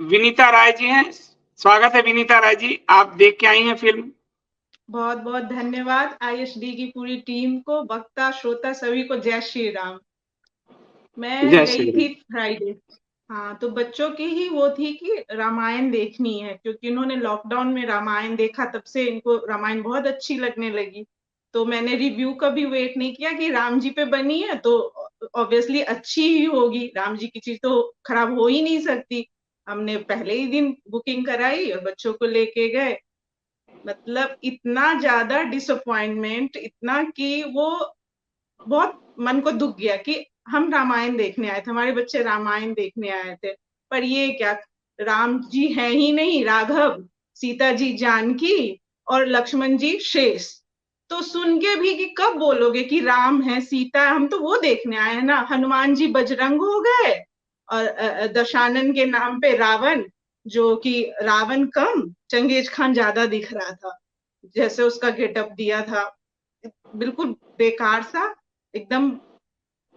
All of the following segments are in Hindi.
विनीता राय जी हैं। स्वागत है विनीता राय जी, आप देख के आई हैं फिल्म। बहुत बहुत धन्यवाद आईएसडी की पूरी टीम को, वक्ता श्रोता सभी को जय श्री राम। मैं जय गई श्री राम। थी फ्राइडे। हाँ, तो बच्चों की ही वो थी कि रामायण देखनी है, क्योंकि इन्होंने लॉकडाउन में रामायण देखा, तब से इनको रामायण बहुत अच्छी लगने लगी। तो मैंने रिव्यू का भी वेट नहीं किया कि राम जी पे बनी है तो ऑब्वियसली अच्छी ही होगी, राम जी की चीज तो खराब हो ही नहीं सकती। हमने पहले ही दिन बुकिंग कराई और बच्चों को लेके गए। मतलब इतना ज्यादा डिसअपॉइंटमेंट, इतना कि वो बहुत मन को दुख गया कि हम रामायण देखने आए थे, हमारे बच्चे रामायण देखने आए थे, पर ये क्या, राम जी हैं ही नहीं, राघव, सीता जी जानकी और लक्ष्मण जी शेष। तो सुन के भी कि कब बोलोगे कि राम है सीता है, हम तो वो देखने आए हैं ना। हनुमान जी बजरंग हो गए और दशानन के नाम पे रावण, जो कि रावण कम चंगेज खान ज्यादा दिख रहा था, जैसे उसका गेटअप दिया था, बिल्कुल बेकार सा एकदम।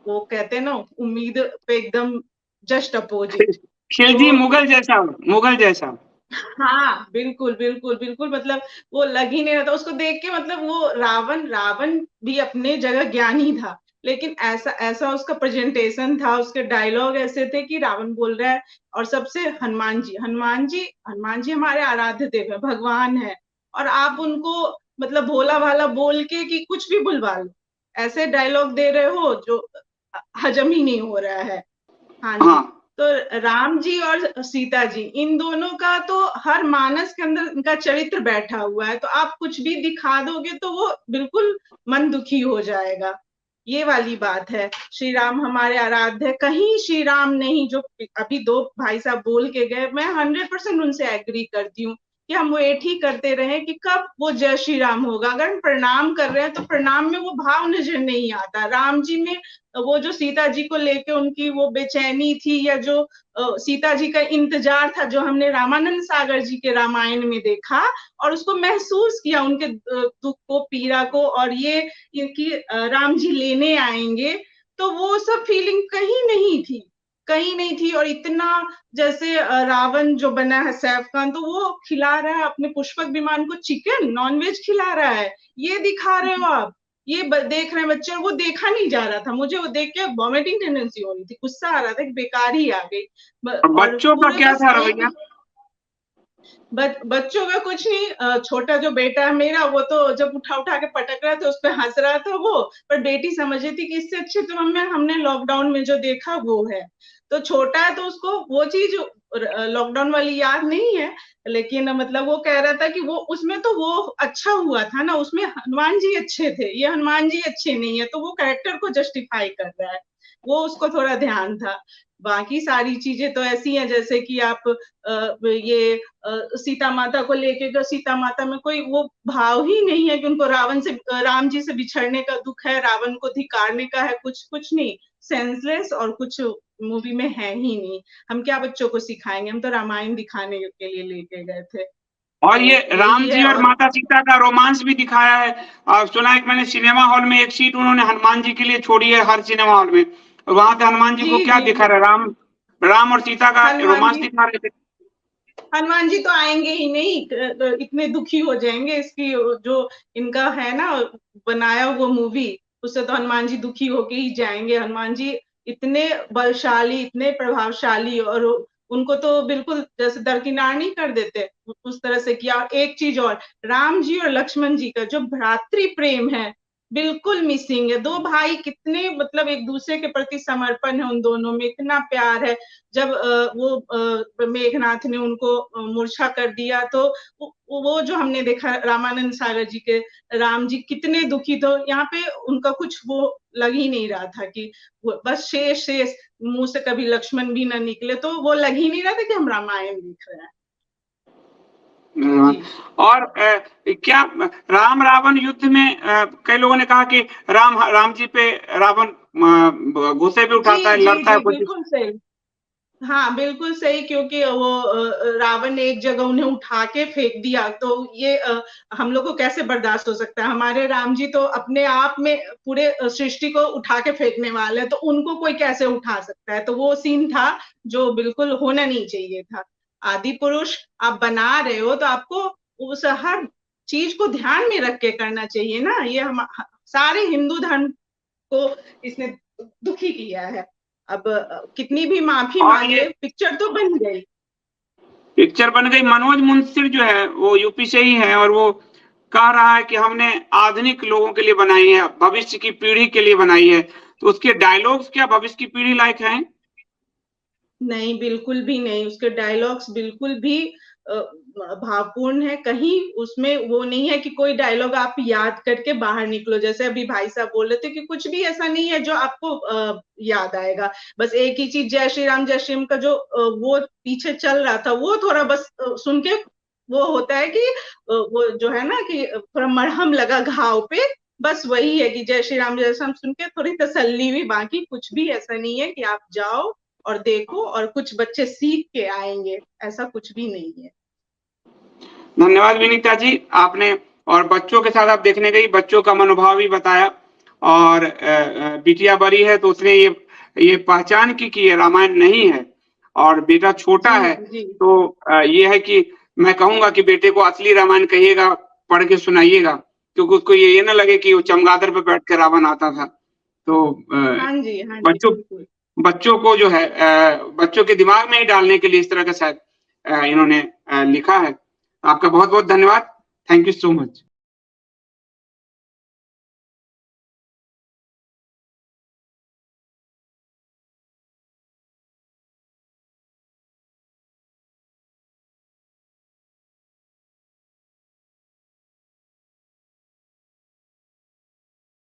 वो कहते हैं ना, उम्मीद पे एकदम जस्ट अपोजिट। खिलजी तो मुगल जैसा, मुगल जैसा। हाँ, बिल्कुल बिल्कुल बिल्कुल, मतलब वो लग ही नहीं रहा था उसको देख के। मतलब वो रावण, रावण भी अपने जगह ज्ञानी था, लेकिन ऐसा ऐसा उसका प्रेजेंटेशन था, उसके डायलॉग ऐसे थे कि रावण बोल रहा है और सबसे हनुमान जी, हनुमान जी, हनुमान जी हमारे आराध्य देव है, भगवान है, और आप उनको मतलब भोला भाला बोल के कि कुछ भी बुलवा लो, ऐसे डायलॉग दे रहे हो जो हजम ही नहीं हो रहा है। हाँ जी। हाँ तो राम जी और सीता जी, इन दोनों का तो हर मानस के अंदर इनका चरित्र बैठा हुआ है, तो आप कुछ भी दिखा दोगे तो वो बिल्कुल मन दुखी हो जाएगा। ये वाली बात है। श्री राम हमारे आराध्य है, कहीं श्री राम नहीं, जो अभी दो भाई साहब बोल के गए, मैं 100% उनसे एग्री करती हूँ कि हम वेट ही करते रहे कि कब वो जय श्री राम होगा। अगर हम प्रणाम कर रहे हैं तो प्रणाम में वो भाव नजर नहीं आता। राम जी में वो जो सीता जी को लेके उनकी वो बेचैनी थी, या जो सीता जी का इंतजार था, जो हमने रामानंद सागर जी के रामायण में देखा और उसको महसूस किया, उनके दुख को, पीड़ा को, और ये कि राम जी लेने आएंगे, तो वो सब फीलिंग कहीं नहीं थी, कहीं नहीं थी। और इतना जैसे रावण जो बना है सैफ खान, तो वो खिला रहा है अपने पुष्पक विमान को चिकन, नॉनवेज खिला रहा है, ये दिखा रहे हो आप, ये देख रहे हैं बच्चे। और वो देखा नहीं जा रहा था, मुझे वो देख के वॉमिटिंग टेंडेंसी हो रही थी, गुस्सा आ रहा था कि बेकार ही आ गई। और और बच्चों का पूरे क्या बस था एक रवैया? बच्चों का कुछ नहीं। छोटा जो बेटा है मेरा, वो तो जब उठा उठा के पटक रहा था उस पर हंस रहा था वो, पर बेटी समझ रही थी कि इससे अच्छे तो मम्मी हमने लॉकडाउन में जो देखा वो है। तो छोटा है तो उसको वो चीज लॉकडाउन वाली याद नहीं है, लेकिन मतलब वो कह रहा था कि वो उसमें तो वो अच्छा हुआ था ना, उसमें हनुमान जी अच्छे थे, ये हनुमान जी अच्छे नहीं है, तो वो कैरेक्टर को जस्टिफाई कर रहा है, वो उसको थोड़ा ध्यान था। बाकी सारी चीजें तो ऐसी हैं जैसे कि आप ये सीता माता को लेके, जो सीता माता में कोई वो भाव ही नहीं है कि उनको रावण से, राम जी से बिछड़ने का दुख है, रावण को धिकारने का है, कुछ कुछ नहीं, सेंसलेस और कुछ मूवी में है ही नहीं। हम क्या बच्चों को सिखाएंगे, हम तो रामायण दिखाने के लिए लेके गए थे। और ये तो राम यही जी है। और और माता सीता का रोमांस भी दिखाया है। और सुना है कि मैंने सिनेमा हॉल में एक सीट उन्होंने हनुमान जी के लिए छोड़ी है हर सिनेमा हॉल में। वहां पे हनुमान जी जी को क्या जी दिखा जी, रहे, राम, राम और सीता का हनुमान रोमांस जी, दिखा रहे थे। हनुमान जी तो आएंगे ही नहीं, इतने दुखी हो जाएंगे इसकी जो इनका है ना बनाया वो मूवी, उससे तो हनुमान जी दुखी होके ही जाएंगे। हनुमान जी इतने बलशाली, इतने प्रभावशाली, और उनको तो बिल्कुल जैसे दरकिनार नहीं कर देते, उस तरह से किया। और एक चीज और, राम जी और लक्ष्मण जी का जो भ्रातृ प्रेम है, बिल्कुल मिसिंग है। दो भाई कितने मतलब एक दूसरे के प्रति समर्पण है, उन दोनों में इतना प्यार है। जब वो मेघनाथ ने उनको मूर्छा कर दिया, तो वो जो हमने देखा रामानंद सागर जी के राम जी कितने दुखी, तो यहाँ पे उनका कुछ वो लग ही नहीं रहा था कि बस शेष शेष मुंह से कभी लक्ष्मण भी ना निकले, तो वो लग ही नहीं रहा था कि हम रामायण देख रहे हैं। जी और क्या राम रावण युद्ध में कई लोगों ने कहा कि राम राम जी पे रावण गुस्से भी जी उठाता है, जी लड़ता है जी, कुछ। बिल्कुल सही। हाँ बिल्कुल सही, क्योंकि वो रावण ने एक जगह उन्हें उठा के फेंक दिया, तो ये हम लोग को कैसे बर्दाश्त हो सकता है। हमारे राम जी तो अपने आप में पूरे सृष्टि को उठा के फेंकने वाले हैं, तो उनको कोई कैसे उठा सकता है। तो वो सीन था जो बिल्कुल होना नहीं चाहिए था। आदि पुरुष आप बना रहे हो तो आपको उस हर चीज को ध्यान में रख के करना चाहिए ना। ये हम सारे हिंदू धर्म को इसने दुखी किया है। अब कितनी भी माफी मांगे, पिक्चर तो बन गई। पिक्चर बन गई। मनोज मुंशी जो है वो यूपी से ही है और वो कह रहा है कि हमने आधुनिक लोगों के लिए बनाई है, भविष्य की पीढ़ी के लिए बनाई है। तो उसके डायलॉग्स क्या भविष्य की पीढ़ी लायक हैं? नहीं, बिल्कुल भी नहीं। उसके डायलॉग्स बिल्कुल भी भावपूर्ण है। कहीं उसमें वो नहीं है कि कोई डायलॉग आप याद करके बाहर निकलो। जैसे अभी भाई साहब बोल रहे थे कि कुछ भी ऐसा नहीं है जो आपको याद आएगा। बस एक ही चीज जय श्री राम का जो वो पीछे चल रहा था, वो थोड़ा बस सुन के वो होता है कि वो जो है ना कि थोड़ा मरहम लगा घाव पे, बस वही है कि जय श्री राम सुन के थोड़ी तसल्ली हुई। बाकी कुछ भी ऐसा नहीं है कि आप जाओ और देखो और कुछ बच्चे सीख के आएंगे, ऐसा कुछ भी नहीं है। धन्यवाद विनीता जी, आपने और बच्चों के साथ आप देखने गई, बच्चों का मनोभाव भी बताया। और बिटिया बड़ी है तो उसने ये पहचान की कि ये रामायण नहीं है, और बेटा छोटा है तो ये है कि मैं कहूंगा कि बेटे को असली रामायण कहिएगा, पढ़ के सुनाइएगा, क्योंकि उसको ये ना लगे कि वो चमगादड़ पे बैठ के रावण आता था। तो हाँ जी, बच्चों को जो है बच्चों के दिमाग में ही डालने के लिए इस तरह का शायद इन्होंने लिखा है। आपका बहुत बहुत धन्यवाद। Thank you so much.